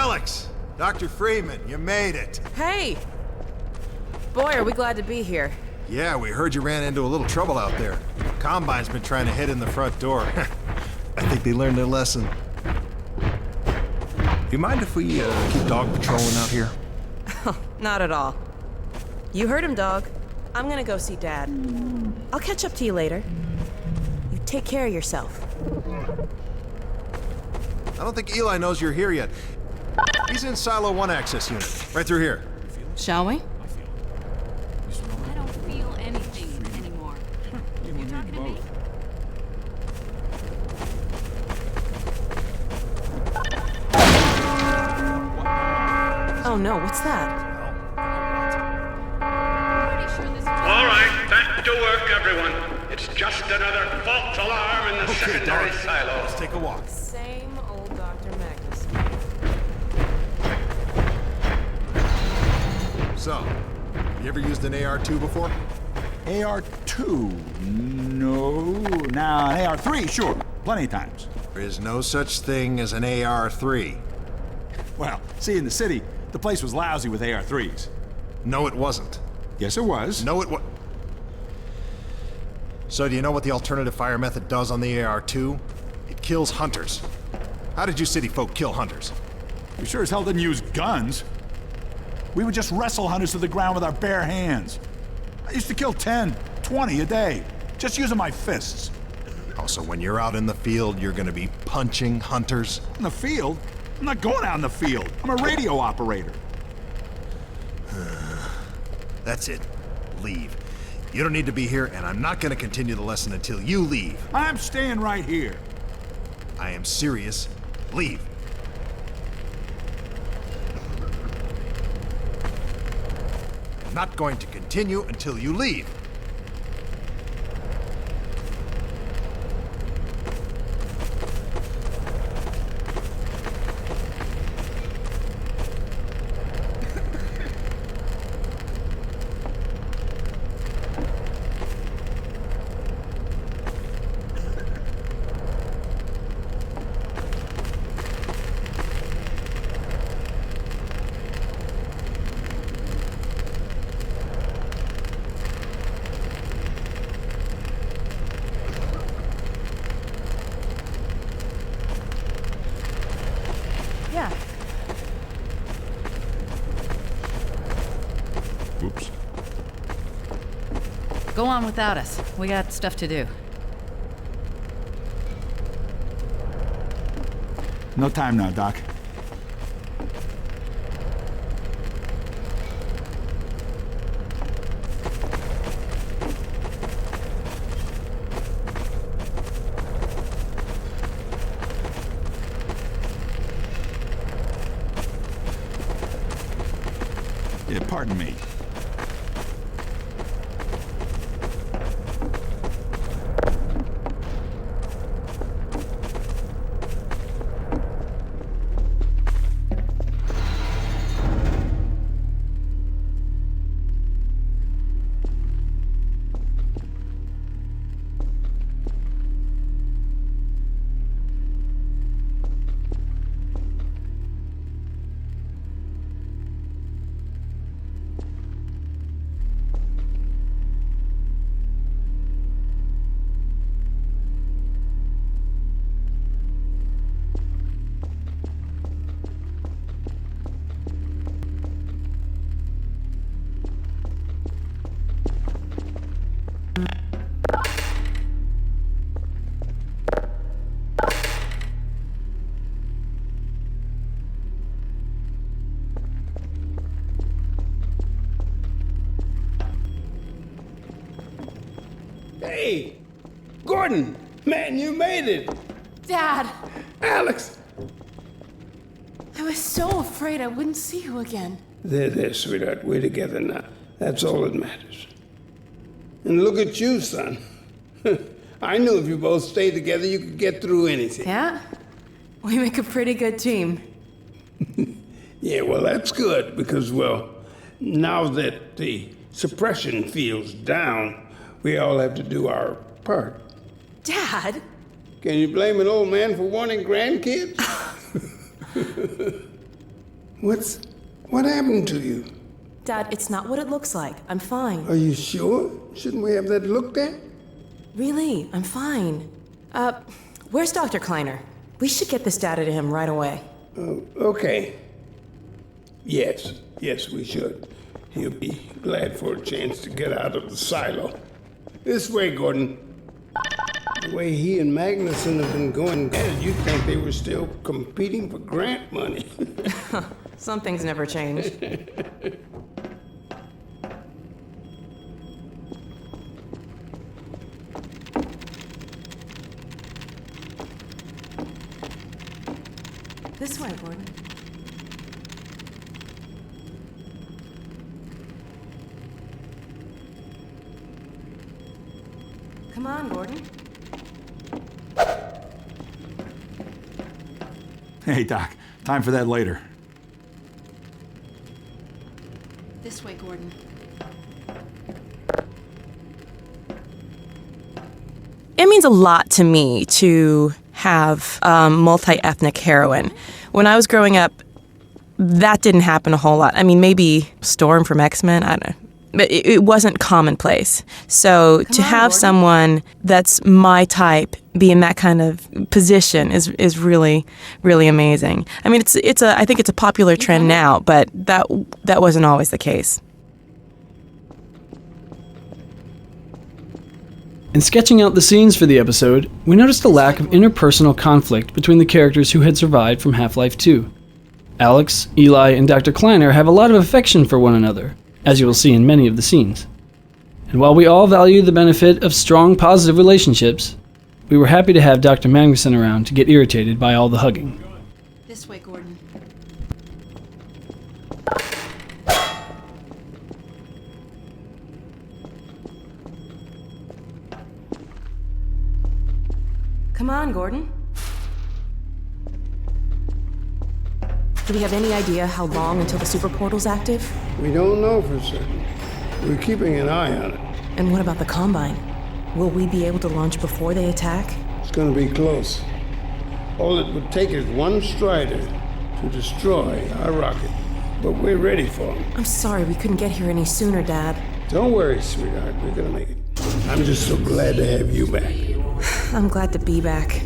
Alex! Dr. Freeman, you made it. Hey! Boy, are we glad to be here. Yeah, we heard you ran into a little trouble out there. Combine's been trying to hit in the front door. I think they learned their lesson. You mind if we keep dog patrolling out here? Not at all. You heard him, dog. I'm gonna go see Dad. I'll catch up to you later. You take care of yourself. I don't think Eli knows you're here yet. He's in Silo 1 access unit, right through here. Shall we? I don't feel anything anymore. You talking to me? Oh no, what's that? Pretty sure this is All right, back to work, everyone. It's just another false alarm in the secondary silo. Let's take a walk. Same old Dr. Magnus. So, you ever used an AR-2 before? AR-2? No. Now, an AR-3, sure. Plenty of times. There is no such thing as an AR-3. Well, see, in the city, the place was lousy with AR-3s. No, it wasn't. Yes, it was. No, it was. So do you know what the alternative fire method does on the AR-2? It kills hunters. How did you city folk kill hunters? We sure as hell didn't use guns. We would just wrestle hunters to the ground with our bare hands. I used to kill 10, 20 a day, just using my fists. Also, when you're out in the field, you're gonna be punching hunters? In the field? I'm not going out in the field. I'm a radio operator. That's it. Leave. You don't need to be here, and I'm not gonna continue the lesson until you leave. I'm staying right here. I am serious. Leave. I'm not going to continue until you leave. Yeah. Oops. Go on without us. We got stuff to do. No time now, Doc. Yeah, pardon me. Hey, Gordon, man, you made it. Dad! Alex. I was so afraid I wouldn't see you again. There, sweetheart. We're together now. That's all that matters. And look at you, son. I knew if you both stayed together, you could get through anything. Yeah? We make a pretty good team. Yeah, well, that's good because, well, now that the suppression field's down, we all have to do our part. Dad? Can you blame an old man for wanting grandkids? What happened to you? Dad, it's not what it looks like. I'm fine. Are you sure? Shouldn't we have that looked at? Really, I'm fine. Where's Dr. Kleiner? We should get this data to him right away. Okay. Yes, we should. He'll be glad for a chance to get out of the silo. This way, Gordon. The way he and Magnuson have been going at it, you'd think they were still competing for grant money. Some things never change. This way, Gordon. Come on, Gordon. Hey, Doc. Time for that later. This way, Gordon. It means a lot to me to have multi-ethnic heroine. When I was growing up, that didn't happen a whole lot. I mean, maybe Storm from X-Men, I don't know. But it wasn't commonplace. So to have someone that's my type be in that kind of position is really, really amazing. I mean, I think it's a popular trend now, but that wasn't always the case. In sketching out the scenes for the episode, we noticed a lack of interpersonal conflict between the characters who had survived from Half-Life 2. Alex, Eli, and Dr. Kleiner have a lot of affection for one another, as you will see in many of the scenes. And while we all value the benefit of strong, positive relationships, we were happy to have Dr. Magnuson around to get irritated by all the hugging. This way, Gordon. Come on, Gordon. Do we have any idea how long until the super portal's active? We don't know for certain. We're keeping an eye on it. And what about the Combine? Will we be able to launch before they attack? It's gonna be close. All it would take is one Strider to destroy our rocket. But we're ready for him. I'm sorry we couldn't get here any sooner, Dad. Don't worry, sweetheart. We're gonna make it. I'm just so glad to have you back. I'm glad to be back.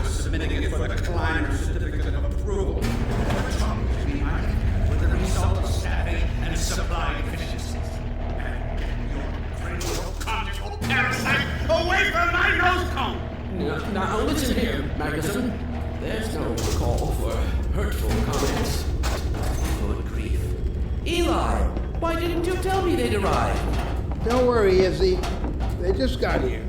Submitting it for the Kleiner certificate of approval. With the result of staffing and supply efficiencies. And your cranio-conjugal parasite away from my nose cone! Now listen here, Magnuson. There's no call for hurtful comments. Good grief. Eli, why didn't you tell me they'd arrived? Don't worry, Izzy. They just got here.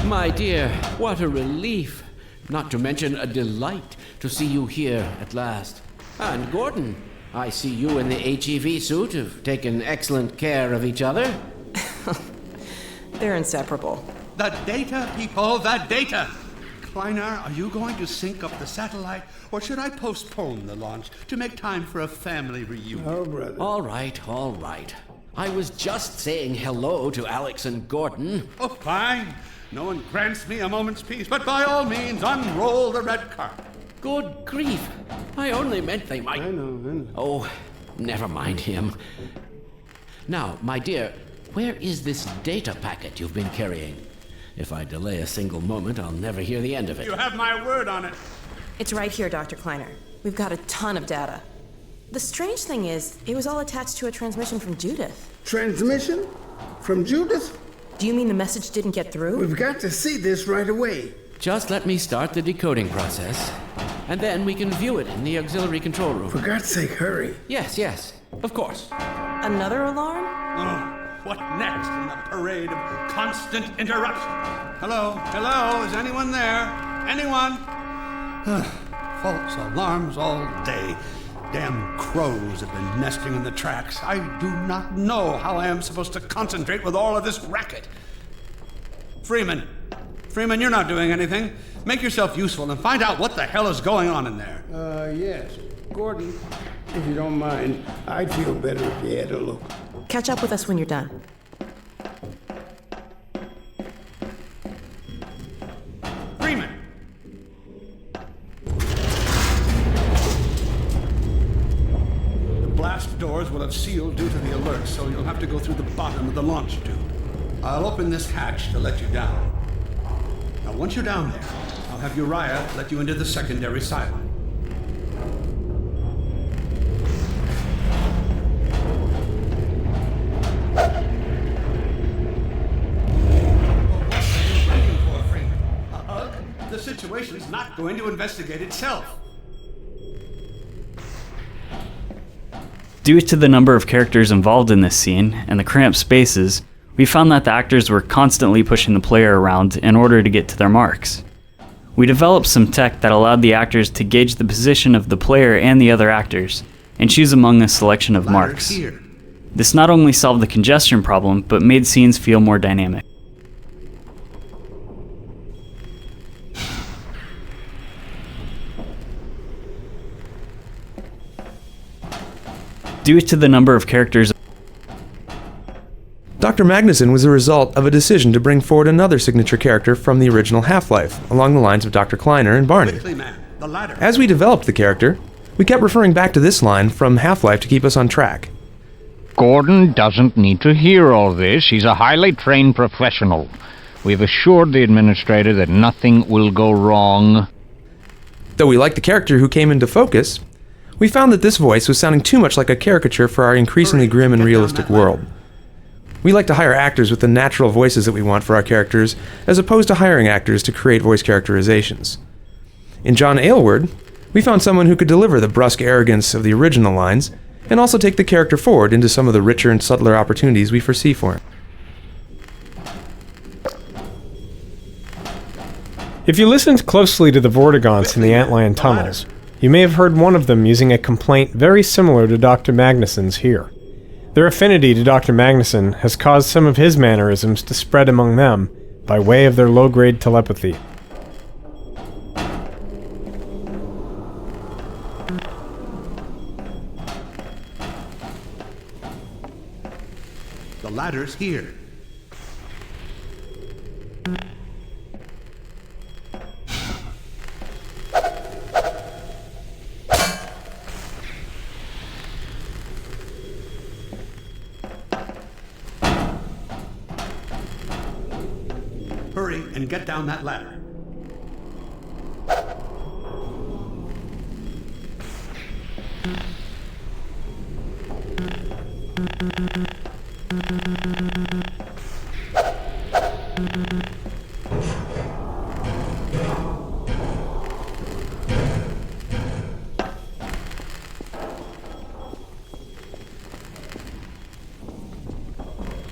My dear, what a relief. Not to mention a delight to see you here at last. And Gordon, I see you in the HEV suit have taken excellent care of each other. They're inseparable. The data, people, the data! Kleiner, are you going to sync up the satellite, or should I postpone the launch to make time for a family reunion? Oh, brother. All right. I was just saying hello to Alex and Gordon. Oh, fine. No one grants me a moment's peace, but by all means, unroll the red carpet. Good grief. I only meant they might... I know. Oh, never mind him. Now, my dear, where is this data packet you've been carrying? If I delay a single moment, I'll never hear the end of it. You have my word on it. It's right here, Dr. Kleiner. We've got a ton of data. The strange thing is, it was all attached to a transmission from Judith. Transmission? From Judith? Do you mean the message didn't get through? We've got to see this right away. Just let me start the decoding process, and then we can view it in the auxiliary control room. For God's sake, hurry. Yes, of course. Another alarm? Oh, what next in the parade of constant interruption? Hello? Is anyone there? Anyone? False alarms all day. Damn crows have been nesting in the tracks. I do not know how I am supposed to concentrate with all of this racket. Freeman, you're not doing anything. Make yourself useful and find out what the hell is going on in there. Yes. Gordon, if you don't mind, I'd feel better if you had a look. Catch up with us when you're done. will have sealed due to the alert, so you'll have to go through the bottom of the launch tube. I'll open this hatch to let you down. Now, once you're down there, I'll have Uriah let you into the secondary silo. The situation's not going to investigate itself. Due to the number of characters involved in this scene and the cramped spaces, we found that the actors were constantly pushing the player around in order to get to their marks. We developed some tech that allowed the actors to gauge the position of the player and the other actors, and choose among a selection of marks. This not only solved the congestion problem, but made scenes feel more dynamic. Due to the number of characters, Dr. Magnuson was a result of a decision to bring forward another signature character from the original Half-Life, along the lines of Dr. Kleiner and Barney. As we developed the character, we kept referring back to this line from Half-Life to keep us on track. Gordon doesn't need to hear all this. He's a highly trained professional. We've assured the administrator that nothing will go wrong. Though we liked the character who came into focus, we found that this voice was sounding too much like a caricature for our increasingly grim and realistic world. We like to hire actors with the natural voices that we want for our characters, as opposed to hiring actors to create voice characterizations. In John Aylward, we found someone who could deliver the brusque arrogance of the original lines, and also take the character forward into some of the richer and subtler opportunities we foresee for him. If you listened closely to the Vortigaunts in the Antlion tunnels, you may have heard one of them using a complaint very similar to Dr. Magnuson's here. Their affinity to Dr. Magnuson has caused some of his mannerisms to spread among them by way of their low-grade telepathy. The ladder's here. Hurry and get down that ladder.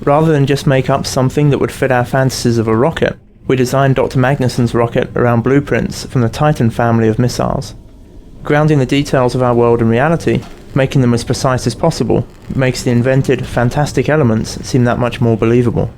Rather than just make up something that would fit our fantasies of a rocket, we designed Dr. Magnuson's rocket around blueprints from the Titan family of missiles. Grounding the details of our world in reality, making them as precise as possible, makes the invented, fantastic elements seem that much more believable.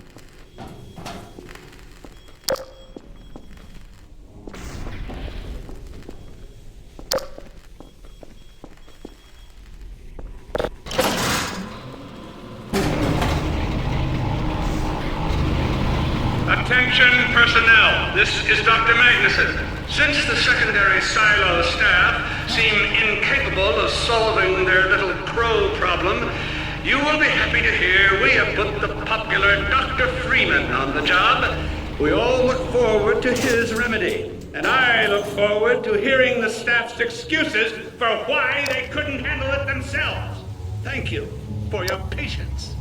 Attention personnel, this is Dr. Magnuson. Since the secondary silo staff seem incapable of solving their little crow problem, you will be happy to hear we have put the popular Dr. Freeman on the job. We all look forward to his remedy, and I look forward to hearing the staff's excuses for why they couldn't handle it themselves. Thank you for your patience.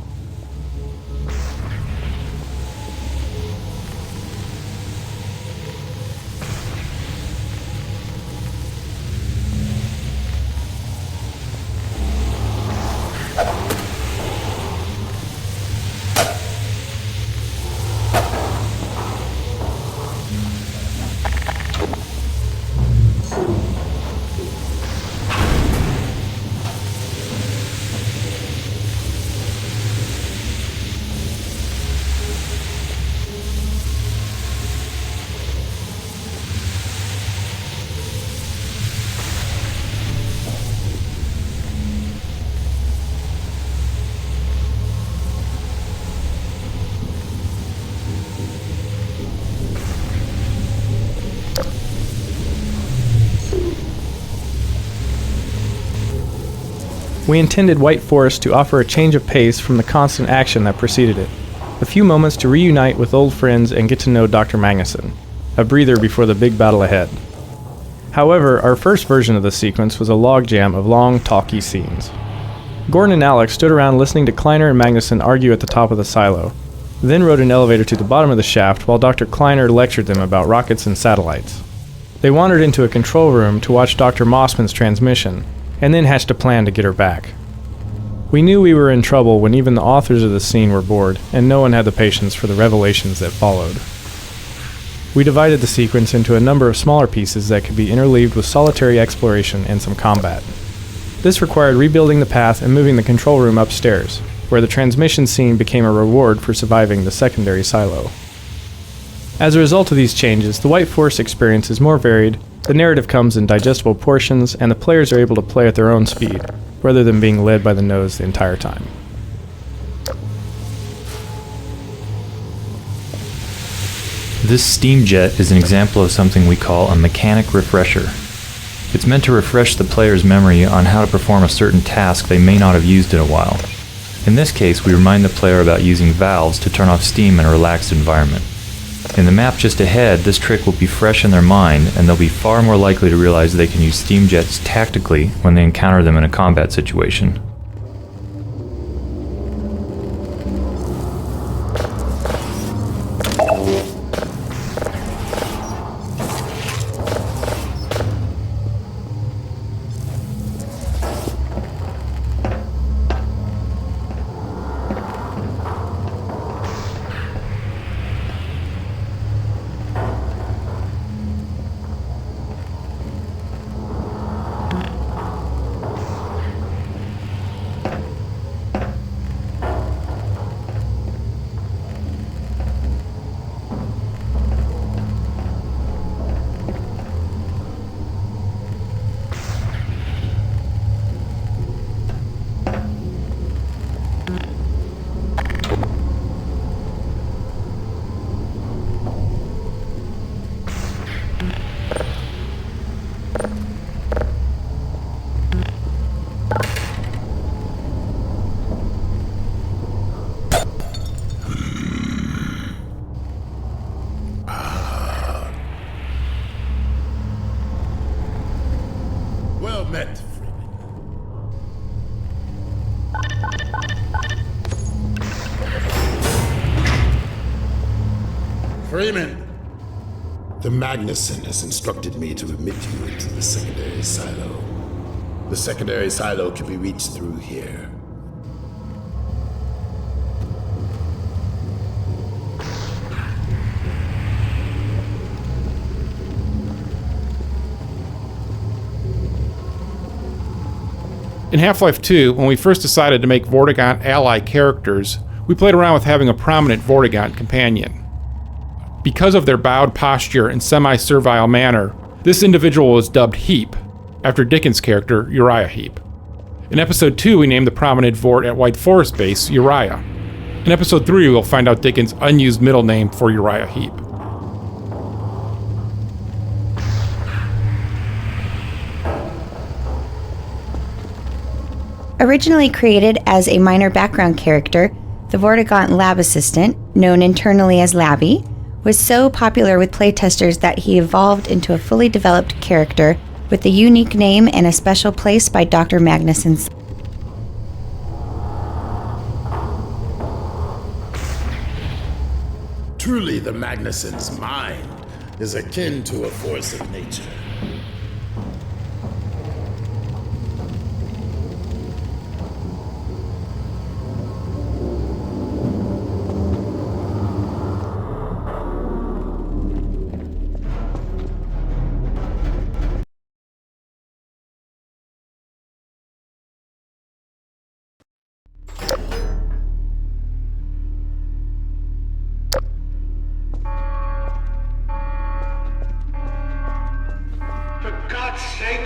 We intended White Forest to offer a change of pace from the constant action that preceded it. A few moments to reunite with old friends and get to know Dr. Magnuson. A breather before the big battle ahead. However, our first version of the sequence was a logjam of long, talky scenes. Gordon and Alex stood around listening to Kleiner and Magnuson argue at the top of the silo, then rode an elevator to the bottom of the shaft while Dr. Kleiner lectured them about rockets and satellites. They wandered into a control room to watch Dr. Mossman's transmission, and then hatched a plan to get her back. We knew we were in trouble when even the authors of the scene were bored, and no one had the patience for the revelations that followed. We divided the sequence into a number of smaller pieces that could be interleaved with solitary exploration and some combat. This required rebuilding the path and moving the control room upstairs, where the transmission scene became a reward for surviving the secondary silo. As a result of these changes, the White Force experience is more varied, the narrative comes in digestible portions, and the players are able to play at their own speed, rather than being led by the nose the entire time. This steam jet is an example of something we call a mechanic refresher. It's meant to refresh the player's memory on how to perform a certain task they may not have used in a while. In this case, we remind the player about using valves to turn off steam in a relaxed environment. In the map just ahead, this trick will be fresh in their mind, and they'll be far more likely to realize they can use steam jets tactically when they encounter them in a combat situation. Well met, Freeman. The Magnuson has instructed me to admit you into the secondary silo. The secondary silo can be reached through here. In Half-Life 2, when we first decided to make Vortigaunt ally characters, we played around with having a prominent Vortigaunt companion. Because of their bowed posture and semi-servile manner, this individual was dubbed Heap, after Dickens' character Uriah Heep. In Episode 2, we named the prominent Vort at White Forest Base Uriah. In Episode 3, we'll find out Dickens' unused middle name for Uriah Heep. Originally created as a minor background character, the Vortigaunt lab assistant, known internally as Labby, was so popular with playtesters that he evolved into a fully developed character with a unique name and a special place by Dr. Magnuson's. Truly, the Magnuson's mind is akin to a force of nature.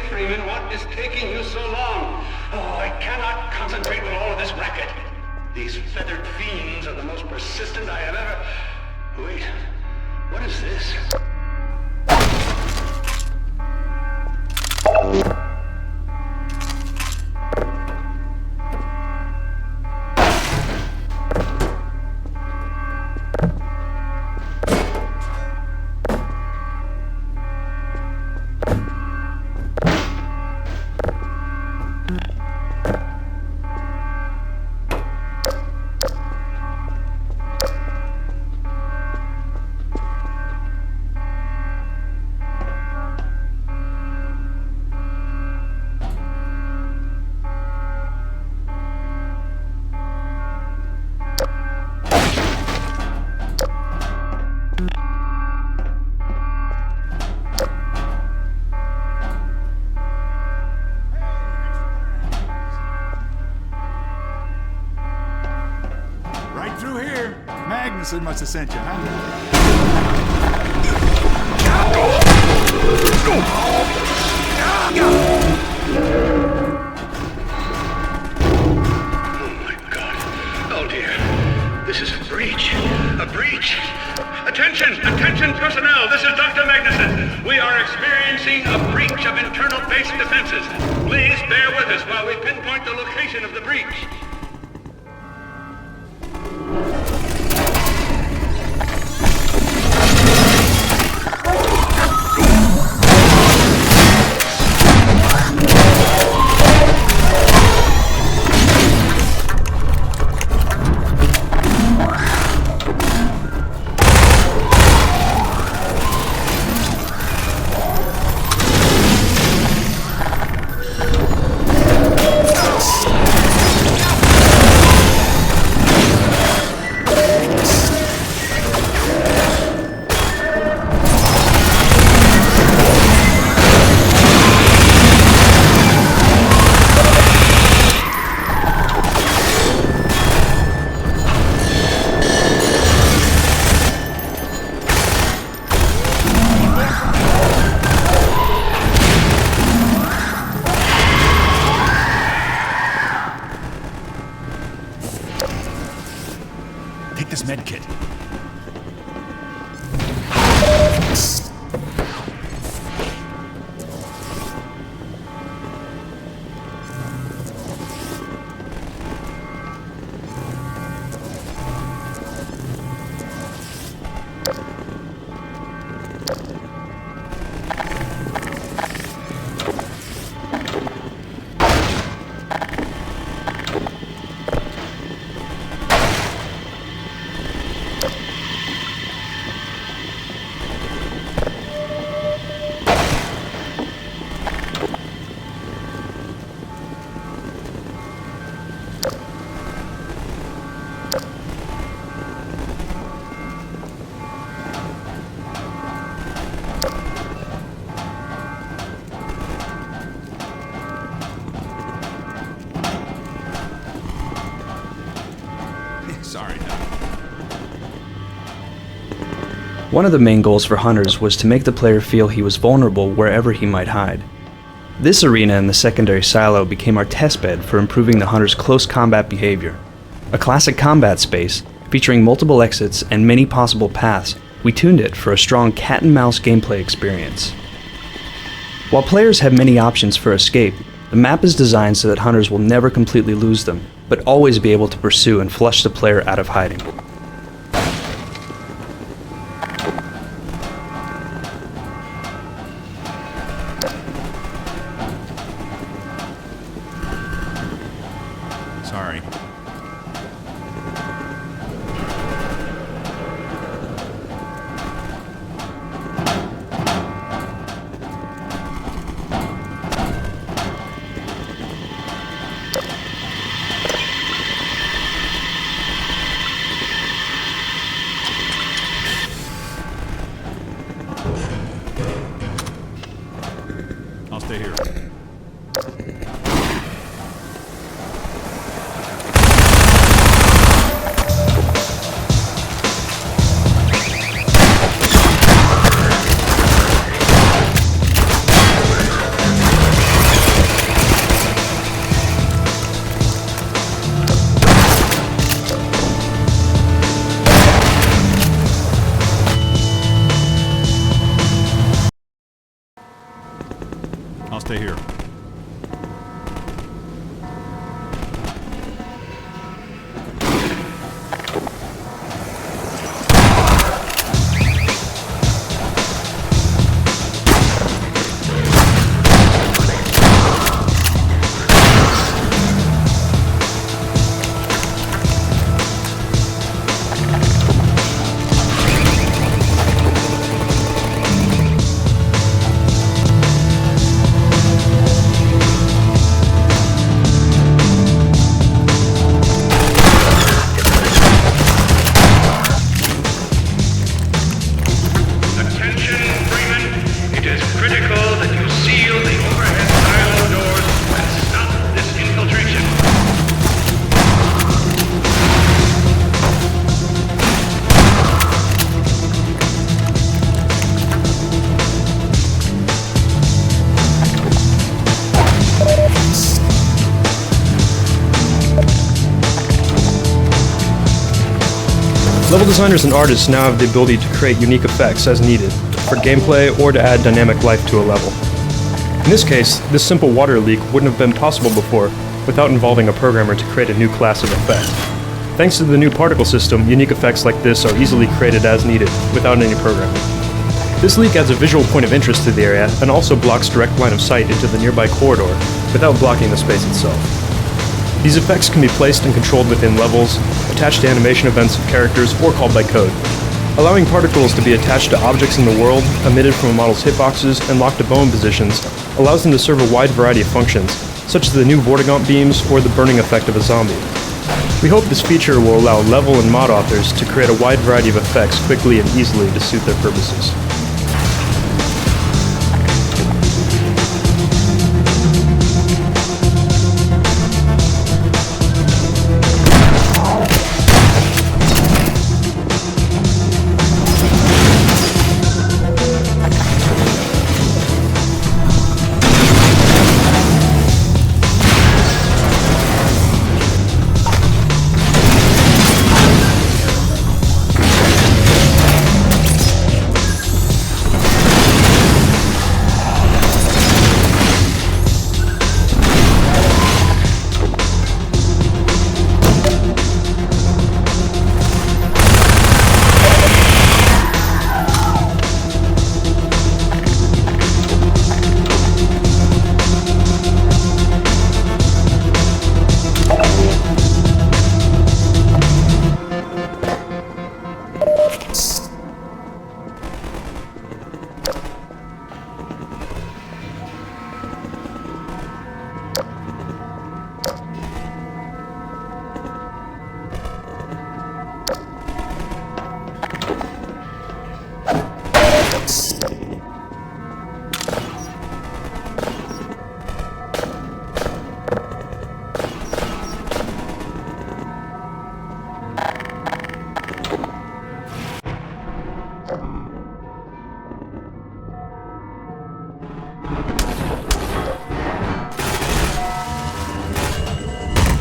Freeman, what is taking you so long? Oh, I cannot concentrate with all of this racket. These feathered fiends are the most persistent I have ever... Wait, what is this? Magnuson must have sent you, huh? Oh dear. This is a breach. A breach. Attention! Attention personnel! This is Dr. Magnuson. We are experiencing a breach of internal base defenses. Please bear with us while we pinpoint the location of the breach. Take this med kit. Sorry. One of the main goals for hunters was to make the player feel he was vulnerable wherever he might hide. This arena in the secondary silo became our testbed for improving the hunter's close combat behavior. A classic combat space, featuring multiple exits and many possible paths, we tuned it for a strong cat-and-mouse gameplay experience. While players have many options for escape, the map is designed so that hunters will never completely lose them, but always be able to pursue and flush the player out of hiding. Sorry. I'll stay here. I'll stay here. Level designers and artists now have the ability to create unique effects as needed, for gameplay or to add dynamic life to a level. In this case, this simple water leak wouldn't have been possible before without involving a programmer to create a new class of effect. Thanks to the new particle system, unique effects like this are easily created as needed, without any programming. This leak adds a visual point of interest to the area and also blocks direct line of sight into the nearby corridor, without blocking the space itself. These effects can be placed and controlled within levels, attached to animation events of characters, or called by code. Allowing particles to be attached to objects in the world, emitted from a model's hitboxes, and locked to bone positions allows them to serve a wide variety of functions, such as the new Vortigaunt beams or the burning effect of a zombie. We hope this feature will allow level and mod authors to create a wide variety of effects quickly and easily to suit their purposes.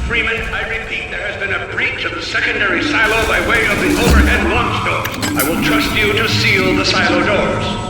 Freeman, I repeat, there has been a breach of the secondary silo by way of the overhead launch doors. I will trust you to seal the silo doors.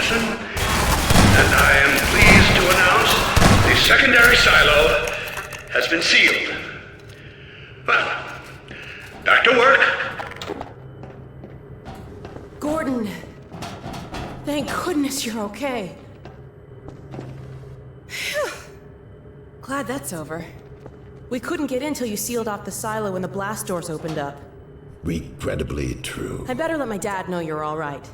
Magnuson, and I am pleased to announce the secondary silo has been sealed. Well, back to work. Gordon, thank goodness you're okay. Phew. Glad that's over. We couldn't get in till you sealed off the silo when the blast doors opened up. Regrettably true. I better let my dad know you're all right.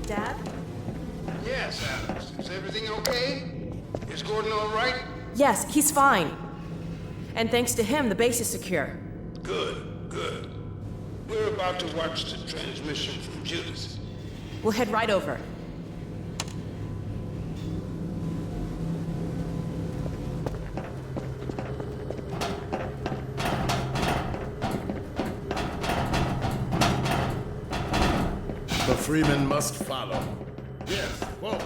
Dad? Yes, Alex. Is everything okay? Is Gordon all right? Yes, he's fine. And thanks to him, the base is secure. Good, good. We're about to watch the transmission from Judas. We'll head right over. The Freeman must follow. Yes, whoa.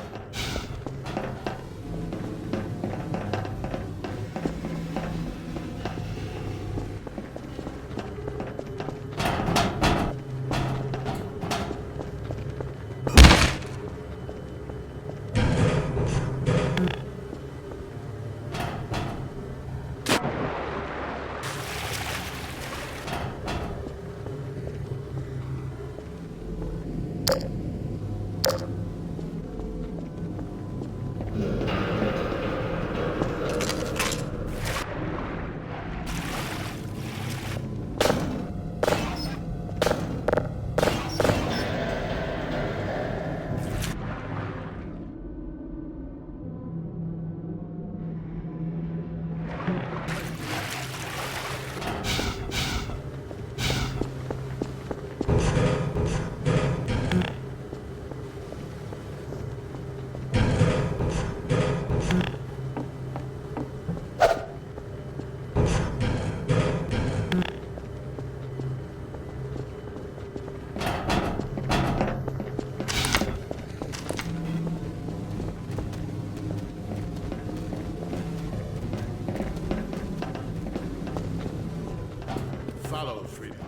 Follow, Freeman.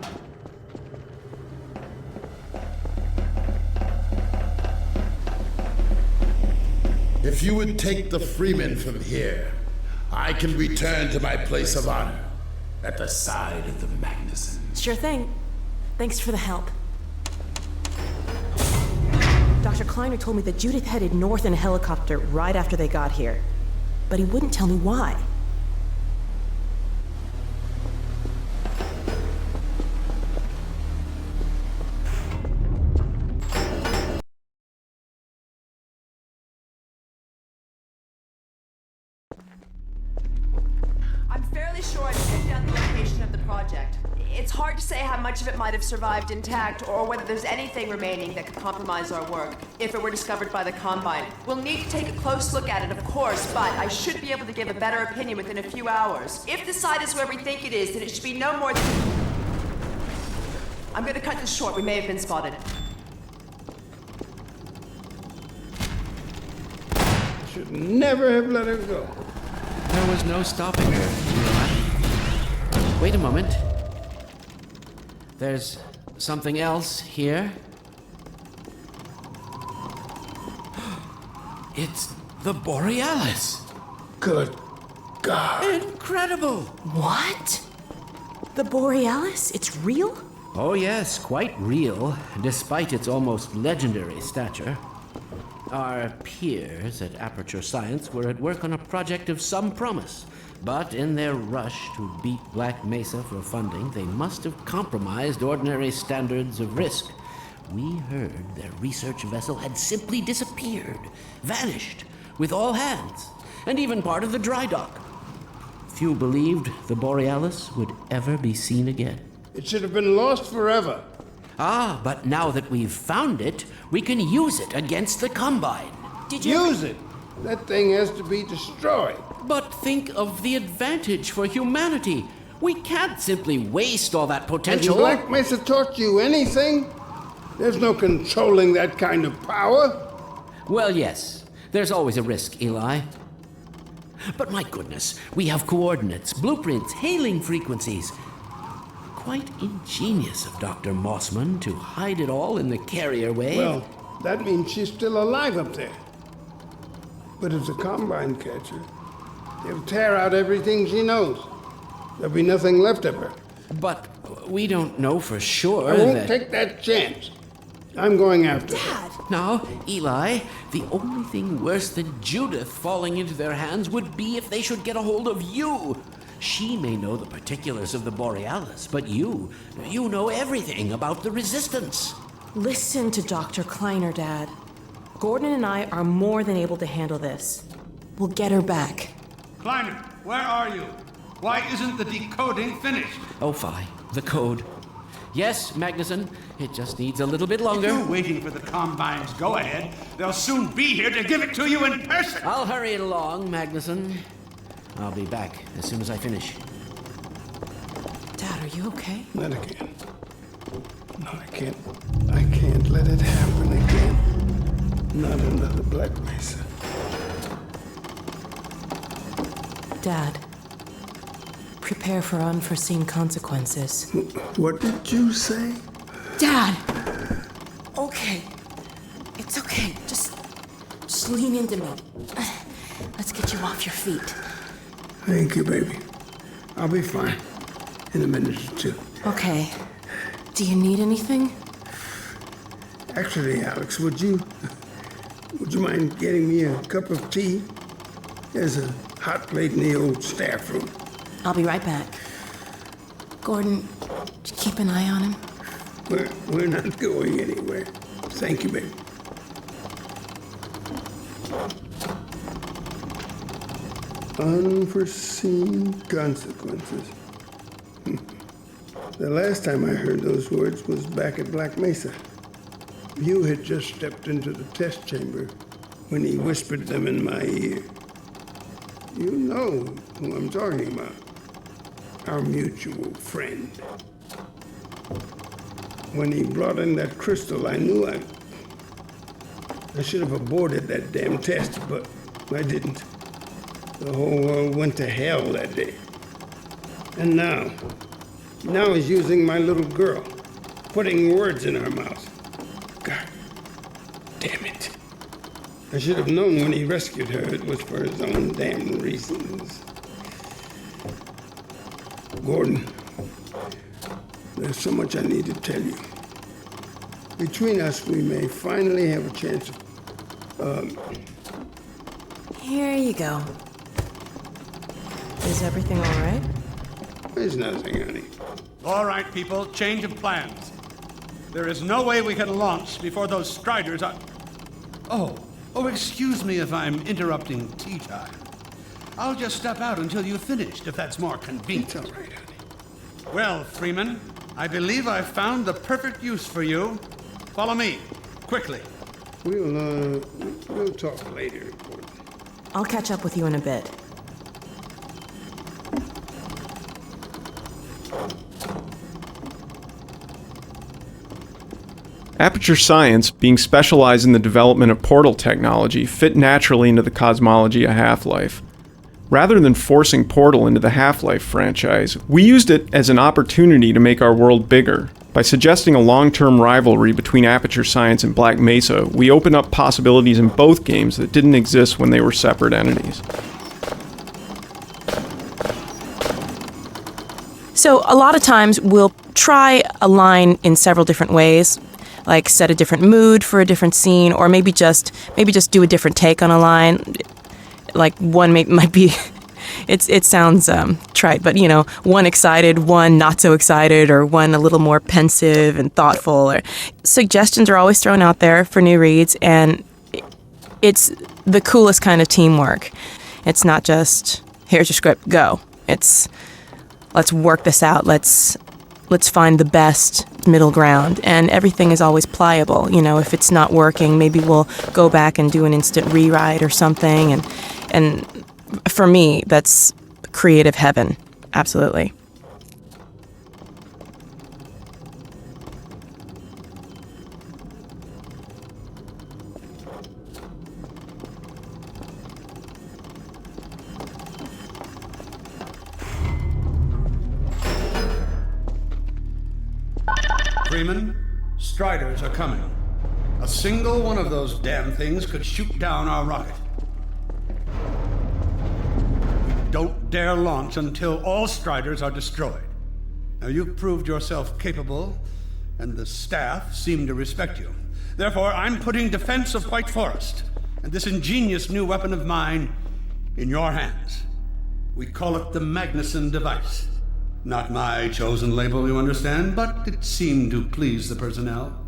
If you would take the Freeman from here, I can return to my place of honor at the side of the Magnuson. Sure thing. Thanks for the help. Dr. Kleiner told me that Judith headed north in a helicopter right after they got here. But he wouldn't tell me why. I'm fairly sure I've picked out the location of the project. It's hard to say how much of it might have survived intact, or whether there's anything remaining that could compromise our work, if it were discovered by the Combine. We'll need to take a close look at it, of course, but I should be able to give a better opinion within a few hours. If the site is where we think it is, then it should be no more than... I'm gonna cut this short. We may have been spotted. Should never have let her go. There was no stopping her. Wait a moment. There's something else here. It's the Borealis. Good God. Incredible. What? The Borealis? It's real? Oh yes, quite real, despite its almost legendary stature. Our peers at Aperture Science were at work on a project of some promise, but in their rush to beat Black Mesa for funding, they must have compromised ordinary standards of risk. We heard their research vessel had simply disappeared, vanished, with all hands, and even part of the dry dock. Few believed the Borealis would ever be seen again. It should have been lost forever. Ah, but now that we've found it, we can use it against the Combine. Did you use it? That thing has to be destroyed. But think of the advantage for humanity. We can't simply waste all that potential. Has Black Mesa taught you anything? There's no controlling that kind of power. Well, yes. There's always a risk, Eli. But my goodness, we have coordinates, blueprints, hailing frequencies. quite ingenious of Dr. Mossman to hide it all in the carrier wave. Well, that means she's still alive up there. But if the Combine catch her, they'll tear out everything she knows. There'll be nothing left of her. But we don't know for sure I won't that... take that chance. I'm going after her. Now, Eli, the only thing worse than Judith falling into their hands would be if they should get a hold of you. She may know the particulars of the Borealis, but you know everything about the Resistance. Listen to Dr. Kleiner, Dad. Gordon and I are more than able to handle this. We'll get her back. Kleiner, where are you? Why isn't the decoding finished? Oh, fine. The code. Yes, Magnuson, it just needs a little bit longer. If you're waiting for the Combine's go-ahead, they'll soon be here to give it to you in person. I'll hurry it along, Magnuson. I'll be back as soon as I finish. Dad, are you okay? Not again. No, I can't. I can't let it happen again. Not another Black Mesa. Dad, prepare for unforeseen consequences. What did you say? Dad! Okay. It's okay. Just lean into me. Let's get you off your feet. Thank you, baby. I'll be fine in a minute or two. Okay. Do you need anything? Actually, Alex, would you mind getting me a cup of tea? There's a hot plate in the old staff room. I'll be right back. Gordon, keep an eye on him. We're not going anywhere. Thank you, baby. Unforeseen consequences. The last time I heard those words was back at Black Mesa. You had just stepped into the test chamber when he whispered them in my ear. You know who I'm talking about. Our mutual friend. When he brought in that crystal, I knew I should have aborted that damn test, but I didn't. The whole world went to hell that day. And now he's using my little girl, putting words in her mouth. God damn it. I should have known when he rescued her it was for his own damn reasons. Gordon, there's so much I need to tell you. Between us, we may finally have a chance of, Here you go. Is everything all right? There's nothing, honey. All right, people, change of plans. There is no way we can launch before those Striders are... Oh, excuse me if I'm interrupting tea time. I'll just step out until you've finished, if that's more convenient. It's all right, honey. Well, Freeman, I believe I've found the perfect use for you. Follow me, quickly. We'll talk later, Gordon. I'll catch up with you in a bit. Aperture Science, being specialized in the development of portal technology, fit naturally into the cosmology of Half-Life. Rather than forcing Portal into the Half-Life franchise, we used it as an opportunity to make our world bigger. By suggesting a long-term rivalry between Aperture Science and Black Mesa, we opened up possibilities in both games that didn't exist when they were separate entities. So a lot of times we'll try a line in several different ways, like set a different mood for a different scene, or maybe just do a different take on a line. Like one might be, it sounds trite, but one excited, one not so excited, or one a little more pensive and thoughtful. Or suggestions are always thrown out there for new reads, and it's the coolest kind of teamwork. It's not just here's your script, go. It's let's work this out. Let's find the best middle ground, and everything is always pliable. If it's not working, maybe we'll go back and do an instant rewrite or something, and for me, that's creative heaven. Absolutely. Freeman. Striders are coming. A single one of those damn things could shoot down our rocket. We don't dare launch until all Striders are destroyed. Now, you've proved yourself capable, and the staff seem to respect you. Therefore, I'm putting defense of White Forest and this ingenious new weapon of mine in your hands. We call it the Magnuson device. Not my chosen label, you understand, but it seemed to please the personnel.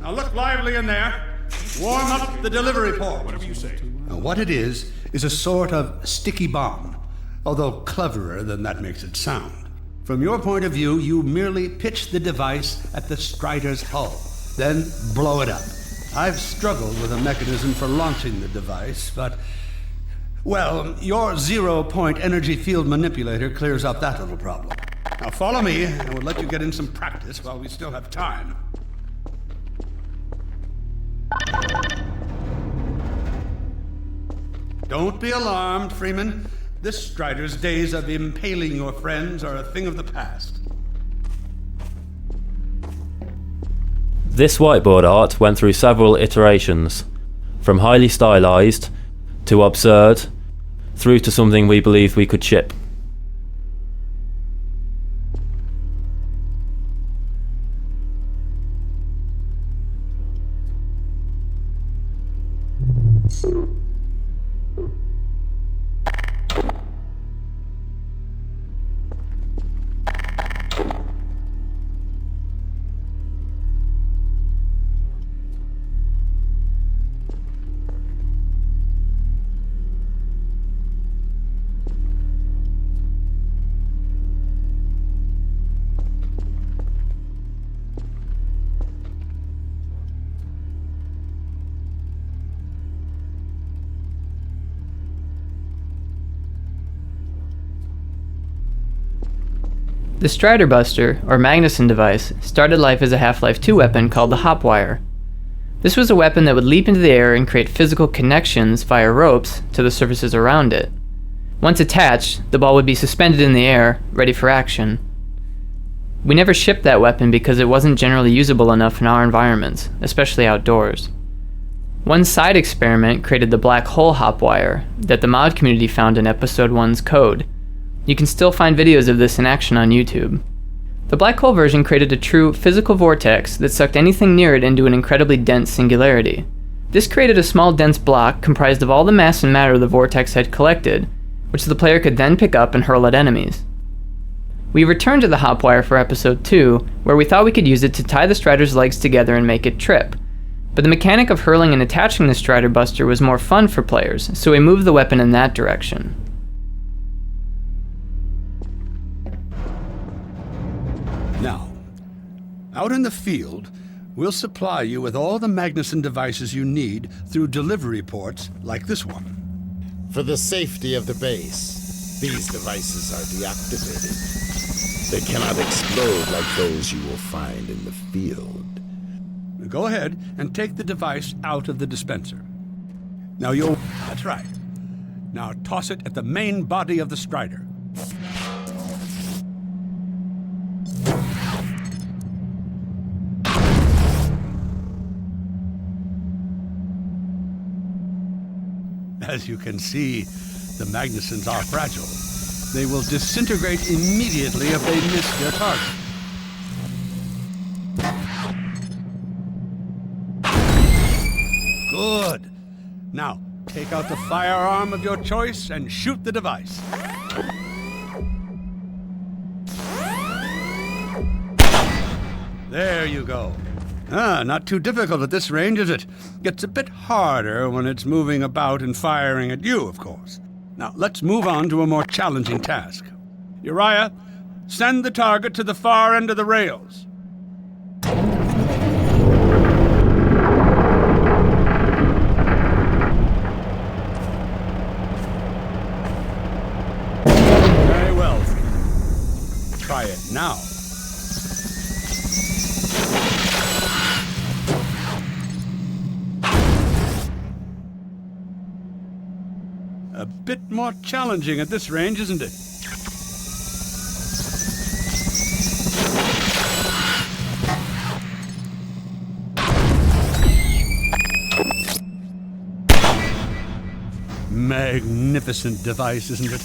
Now look lively in there. Warm up the delivery port. Whatever you say. Now, what it is a sort of sticky bomb, although cleverer than that makes it sound. From your point of view, you merely pitch the device at the Strider's hull, then blow it up. I've struggled with a mechanism for launching the device, but, well, your zero-point energy field manipulator clears up that little problem. Now follow me, and we'll let you get in some practice while we still have time. Don't be alarmed, Freeman. This Strider's days of impaling your friends are a thing of the past. This whiteboard art went through several iterations, from highly stylized to absurd, through to something we believe we could ship. The Strider Buster, or Magnuson device, started life as a Half-Life 2 weapon called the Hopwire. This was a weapon that would leap into the air and create physical connections via ropes to the surfaces around it. Once attached, the ball would be suspended in the air, ready for action. We never shipped that weapon because it wasn't generally usable enough in our environments, especially outdoors. One side experiment created the Black Hole Hopwire that the mod community found in Episode 1's code. You can still find videos of this in action on YouTube. The black hole version created a true physical vortex that sucked anything near it into an incredibly dense singularity. This created a small dense block comprised of all the mass and matter the vortex had collected, which the player could then pick up and hurl at enemies. We returned to the Hopwire for Episode 2, where we thought we could use it to tie the Strider's legs together and make it trip. But the mechanic of hurling and attaching the Strider Buster was more fun for players, so we moved the weapon in that direction. Now, out in the field, we'll supply you with all the Magnuson devices you need through delivery ports like this one. For the safety of the base, these devices are deactivated. They cannot explode like those you will find in the field. Go ahead and take the device out of the dispenser. That's right. Now toss it at the main body of the Strider. As you can see, the Magnusons are fragile. They will disintegrate immediately if they miss their target. Good. Now, take out the firearm of your choice and shoot the device. There you go. Not too difficult at this range, is it? Gets a bit harder when it's moving about and firing at you, of course. Now, let's move on to a more challenging task. Uriah, send the target to the far end of the rails. Very well. Try it now. A bit more challenging at this range, isn't it? magnificent device, isn't it?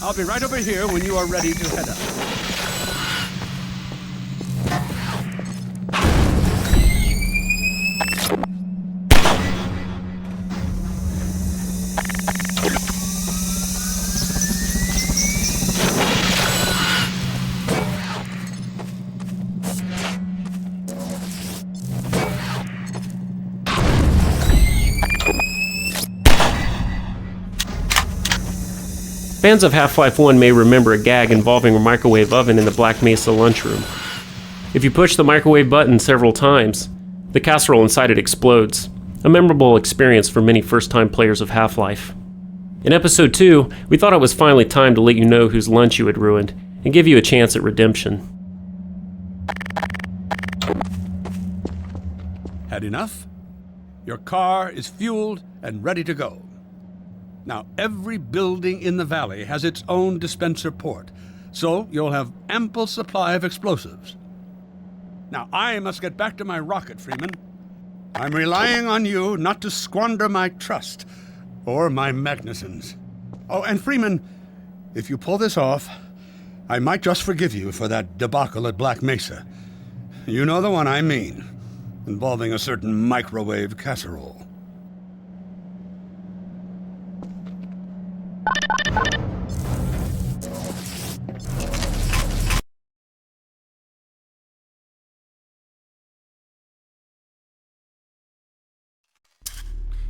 I'll be right over here when you are ready to head up. Fans of Half-Life 1 may remember a gag involving a microwave oven in the Black Mesa lunchroom. If you push the microwave button several times, the casserole inside it explodes, a memorable experience for many first-time players of Half-Life. In Episode 2, we thought it was finally time to let you know whose lunch you had ruined, and give you a chance at redemption. Had enough? Your car is fueled and ready to go. Now, every building in the valley has its own dispenser port, so you'll have ample supply of explosives. Now, I must get back to my rocket, Freeman. I'm relying on you not to squander my trust, or my Magnuson's. Oh, and Freeman, if you pull this off, I might just forgive you for that debacle at Black Mesa. You know the one I mean, involving a certain microwave casserole.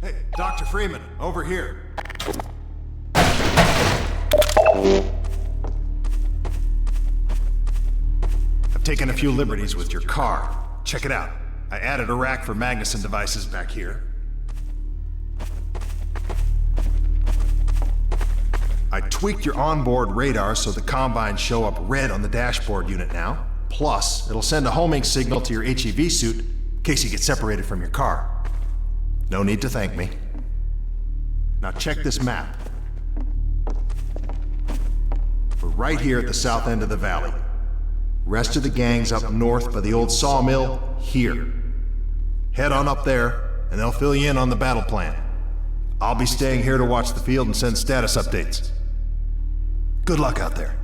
Hey, Dr. Freeman, over here. I've taken a few liberties with your car. Check it out. I added a rack for Magnuson devices back here. I tweaked your onboard radar so the combines show up red on the dashboard unit now. Plus, it'll send a homing signal to your HEV suit in case you get separated from your car. No need to thank me. Now check this map. We're right here at the south end of the valley. Rest of the gang's up north by the old sawmill, here. Head on up there, and they'll fill you in on the battle plan. I'll be staying here to watch the field and send status updates. Good luck out there.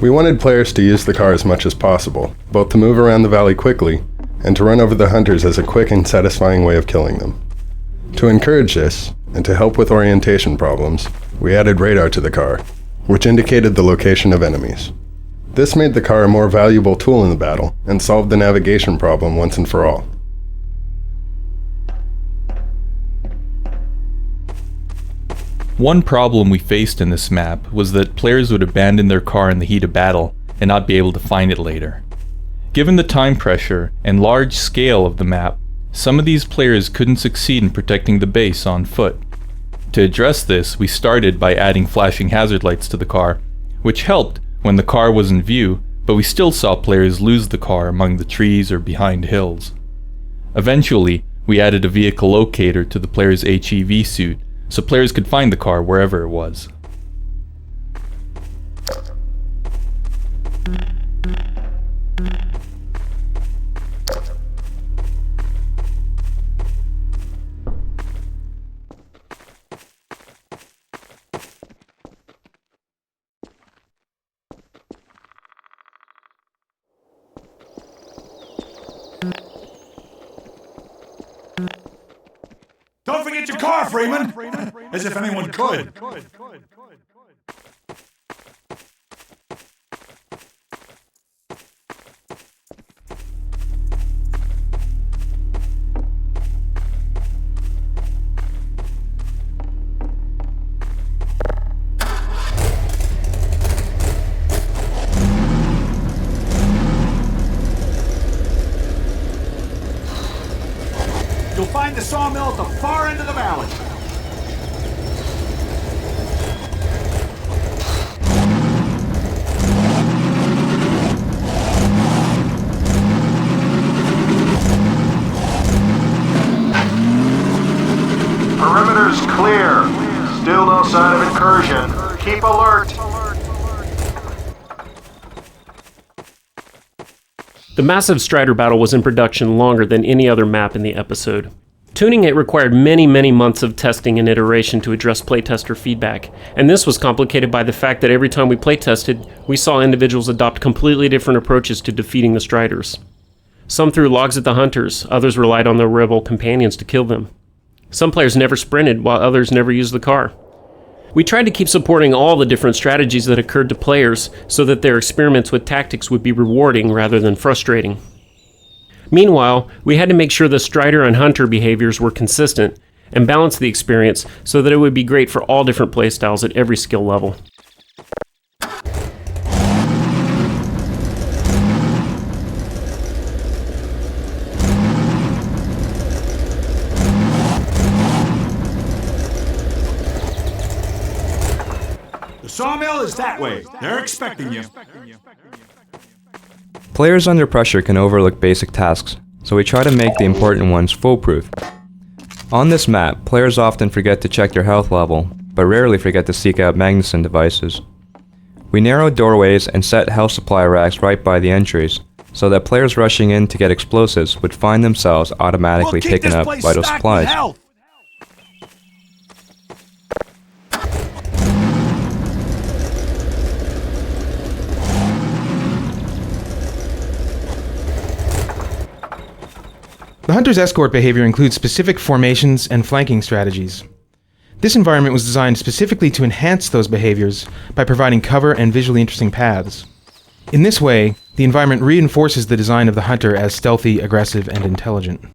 We wanted players to use the car as much as possible, both to move around the valley quickly, and to run over the hunters as a quick and satisfying way of killing them. To encourage this, and to help with orientation problems, we added radar to the car, which indicated the location of enemies. This made the car a more valuable tool in the battle, and solved the navigation problem once and for all. One problem we faced in this map was that players would abandon their car in the heat of battle and not be able to find it later. Given the time pressure and large scale of the map, some of these players couldn't succeed in protecting the base on foot. To address this, we started by adding flashing hazard lights to the car, which helped when the car was in view, but we still saw players lose the car among the trees or behind hills. Eventually, we added a vehicle locator to the player's HEV suit, so players could find the car wherever it was. Don't forget your car, Freeman! As if anyone could. You'll find the sawmill at the far end of the valley. The massive Strider battle was in production longer than any other map in the episode. Tuning it required many months of testing and iteration to address playtester feedback, and this was complicated by the fact that every time we playtested, we saw individuals adopt completely different approaches to defeating the Striders. Some threw logs at the hunters, others relied on their rebel companions to kill them. Some players never sprinted, while others never used the car. We tried to keep supporting all the different strategies that occurred to players so that their experiments with tactics would be rewarding rather than frustrating. Meanwhile, we had to make sure the Strider and Hunter behaviors were consistent and balance the experience so that it would be great for all different playstyles at every skill level. The sawmill is that way. They're expecting you. Players under pressure can overlook basic tasks, so we try to make the important ones foolproof. On this map, players often forget to check their health level, but rarely forget to seek out Magnuson devices. We narrowed doorways and set health supply racks right by the entries, so that players rushing in to get explosives would find themselves automatically picking up vital supplies. The Hunter's escort behavior includes specific formations and flanking strategies. This environment was designed specifically to enhance those behaviors by providing cover and visually interesting paths. In this way, the environment reinforces the design of the Hunter as stealthy, aggressive, and intelligent.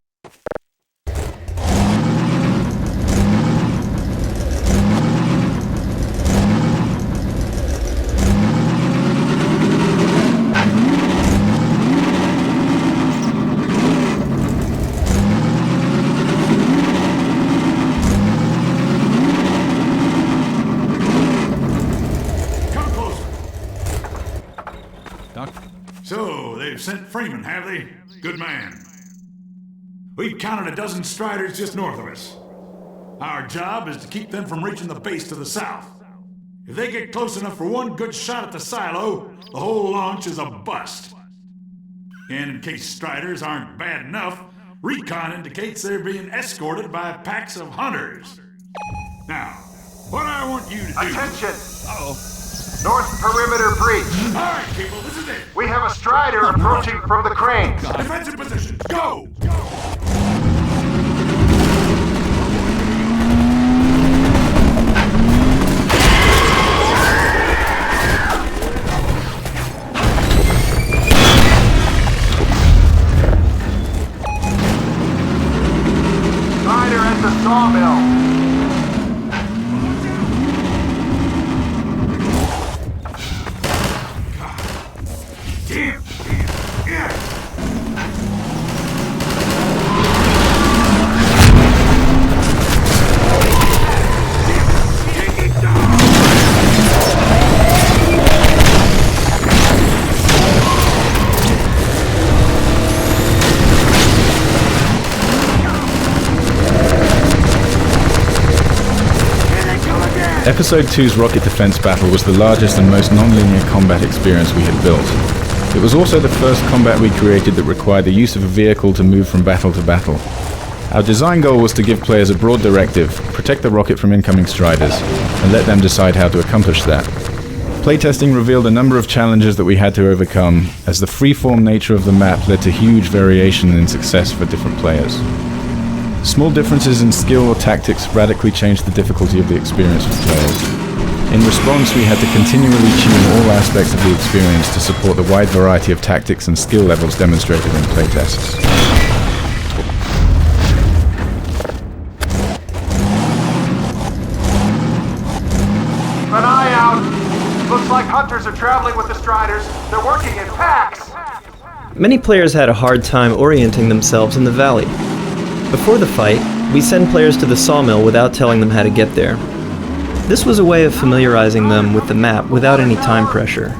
So, they've sent Freeman, have they? Good man. We've counted a dozen Striders just north of us. Our job is to keep them from reaching the base to the south. If they get close enough for one good shot at the silo, the whole launch is a bust. And in case Striders aren't bad enough, recon indicates they're being escorted by packs of hunters. Now, what I want you to do... Attention! Uh-oh. North perimeter breach. All right, people, this is it. We have a Strider approaching from the cranes. Defensive position, go! Strider at the sawmill. Episode 2's rocket defense battle was the largest and most non-linear combat experience we had built. It was also the first combat we created that required the use of a vehicle to move from battle to battle. Our design goal was to give players a broad directive, protect the rocket from incoming Striders, and let them decide how to accomplish that. Playtesting revealed a number of challenges that we had to overcome, as the free-form nature of the map led to huge variation in success for different players. Small differences in skill or tactics radically changed the difficulty of the experience for players. In response, we had to continually tune all aspects of the experience to support the wide variety of tactics and skill levels demonstrated in playtests. An eye out! Looks like hunters are traveling with the Striders. They're working in packs! Many players had a hard time orienting themselves in the valley. Before the fight, we send players to the sawmill without telling them how to get there. This was a way of familiarizing them with the map without any time pressure.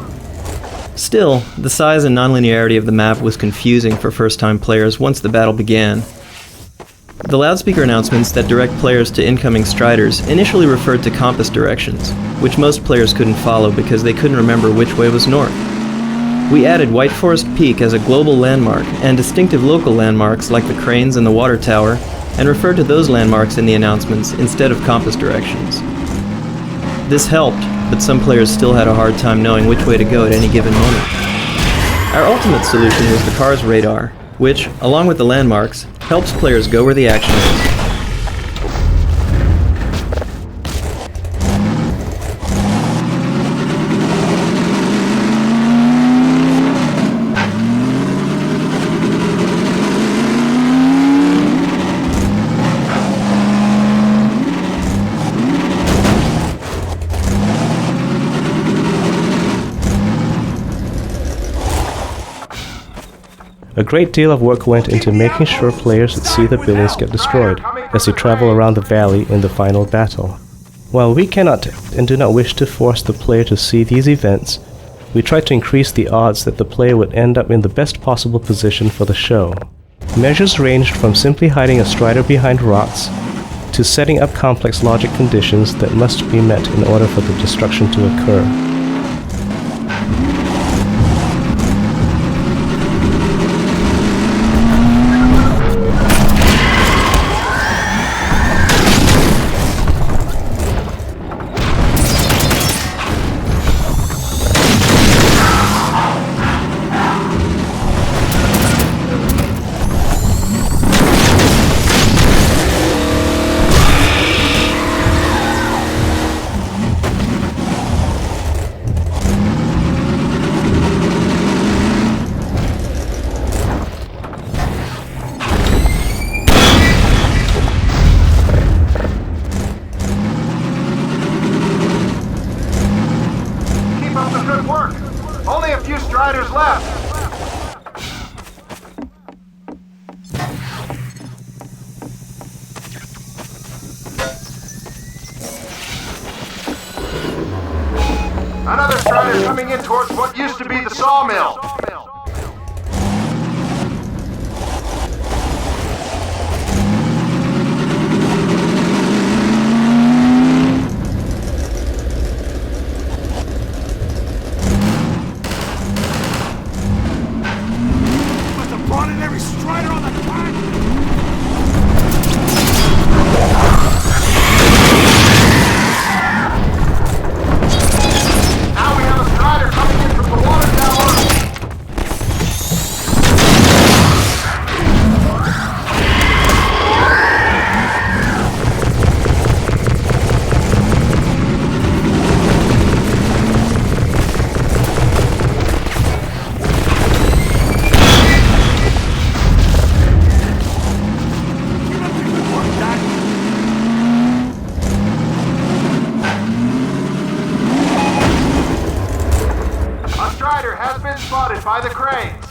Still, the size and nonlinearity of the map was confusing for first-time players once the battle began. The loudspeaker announcements that direct players to incoming Striders initially referred to compass directions, which most players couldn't follow because they couldn't remember which way was north. We added White Forest Peak as a global landmark and distinctive local landmarks like the cranes and the water tower, and referred to those landmarks in the announcements instead of compass directions. This helped, but some players still had a hard time knowing which way to go at any given moment. Our ultimate solution was the car's radar, which, along with the landmarks, helps players go where the action is. A great deal of work went into making sure players would see the buildings get destroyed as they travel around the valley in the final battle. While we cannot and do not wish to force the player to see these events, we try to increase the odds that the player would end up in the best possible position for the show. Measures ranged from simply hiding a strider behind rocks to setting up complex logic conditions that must be met in order for the destruction to occur. Another strider coming in towards what used to be the sawmill. Must have brought in every strider on the continent. Now we have a strider coming in from the water tower. A strider has been spotted by the cranes.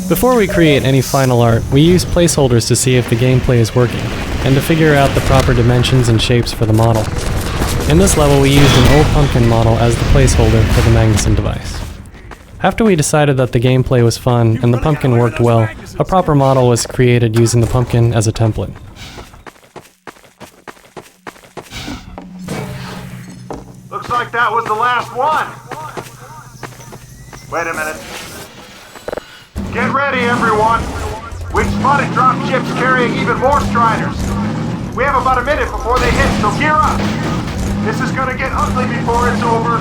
Before we create any final art, we use placeholders to see if the gameplay is working, and to figure out the proper dimensions and shapes for the model. In this level, we used an old pumpkin model as the placeholder for the Magnuson device. After we decided that the gameplay was fun and the pumpkin worked well, a proper model was created using the pumpkin as a template. Looks like that was the last one. Wait a minute. Get ready, everyone. We've spotted drop ships carrying even more Striders. We have about a minute before they hit, so gear up. This is gonna get ugly before it's over.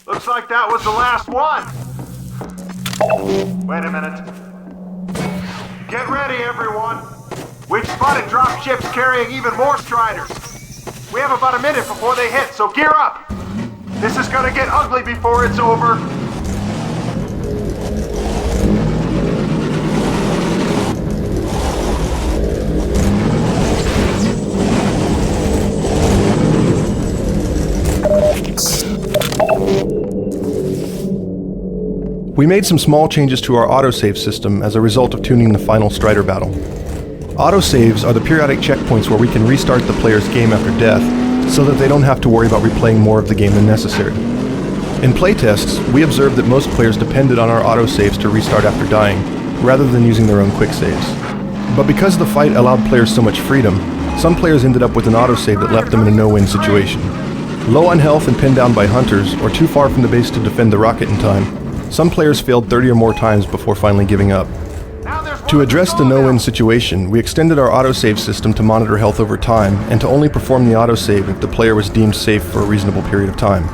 Looks like that was the last one. Wait a minute. Get ready, everyone. We've spotted drop ships carrying even more Striders. We have about a minute before they hit, so gear up. This is gonna get ugly before it's over. We made some small changes to our autosave system as a result of tuning the final Strider battle. Autosaves are the periodic checkpoints where we can restart the player's game after death, so that they don't have to worry about replaying more of the game than necessary. In playtests, we observed that most players depended on our autosaves to restart after dying, rather than using their own quick saves. But because the fight allowed players so much freedom, some players ended up with an autosave that left them in a no-win situation. Low on health and pinned down by hunters, or too far from the base to defend the rocket in time, some players failed 30 or more times before finally giving up. To address the no-win situation, we extended our autosave system to monitor health over time, and to only perform the autosave if the player was deemed safe for a reasonable period of time.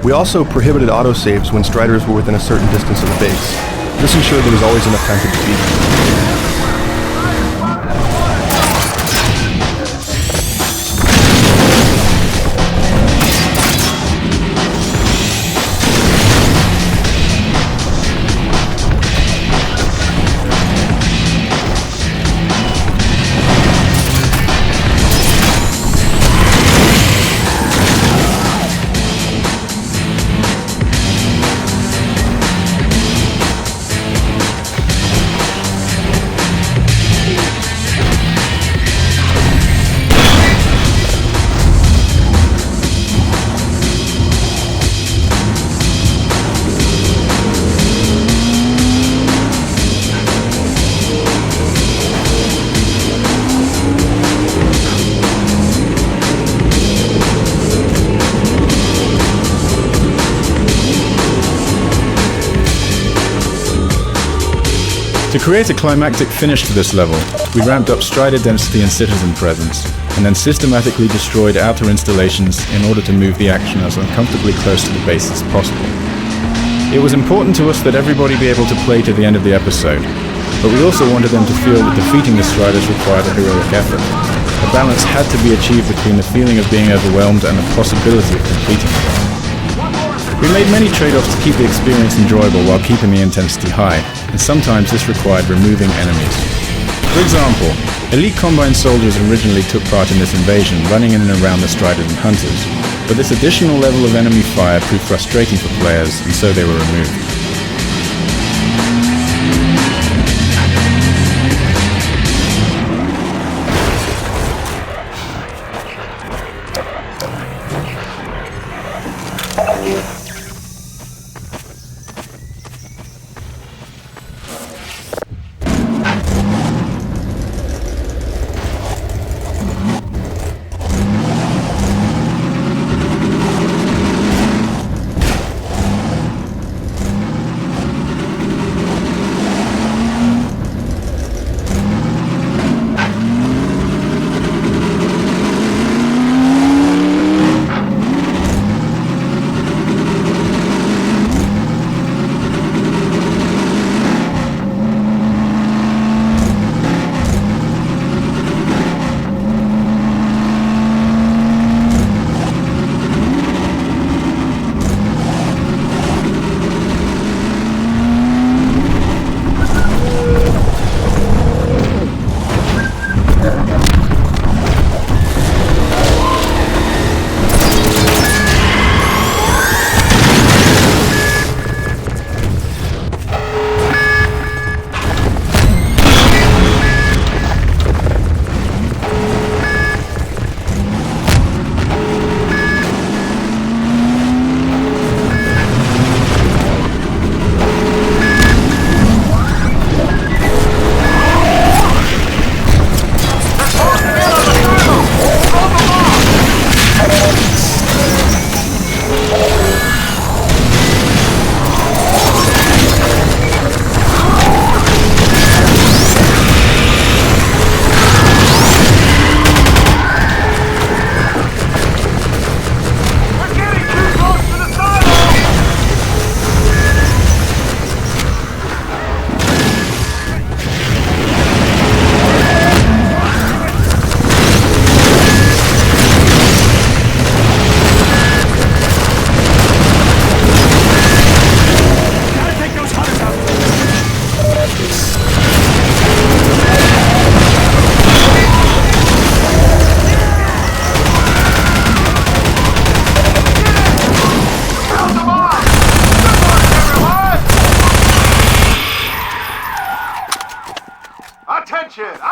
We also prohibited autosaves when Striders were within a certain distance of the base. This ensured there was always enough time to defeat them. To create a climactic finish to this level, we ramped up Strider density and citizen presence, and then systematically destroyed outer installations in order to move the action as uncomfortably close to the base as possible. It was important to us that everybody be able to play to the end of the episode. but we also wanted them to feel that defeating the Striders required a heroic effort. A balance had to be achieved between the feeling of being overwhelmed and the possibility of completing it. We made many trade-offs to keep the experience enjoyable while keeping the intensity high, and sometimes this required removing enemies. For example, elite Combine soldiers originally took part in this invasion, running in and around the Striders and Hunters, but this additional level of enemy fire proved frustrating for players, and so they were removed.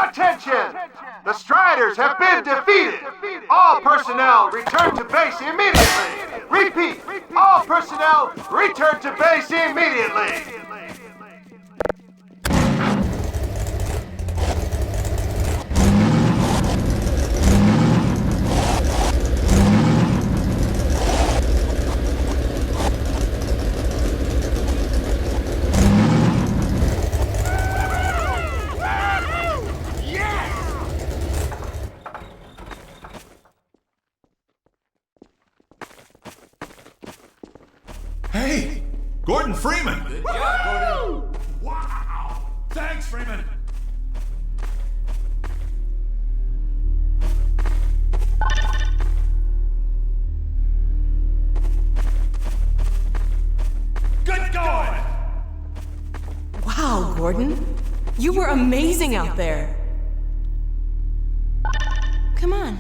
Attention! The Striders have been defeated! All personnel return to base immediately! Repeat! All personnel return to base immediately! Hey! Gordon Freeman! Good job, Gordon! Wow! Thanks, Freeman! Good going! Wow, Gordon. You were amazing out there. Come on.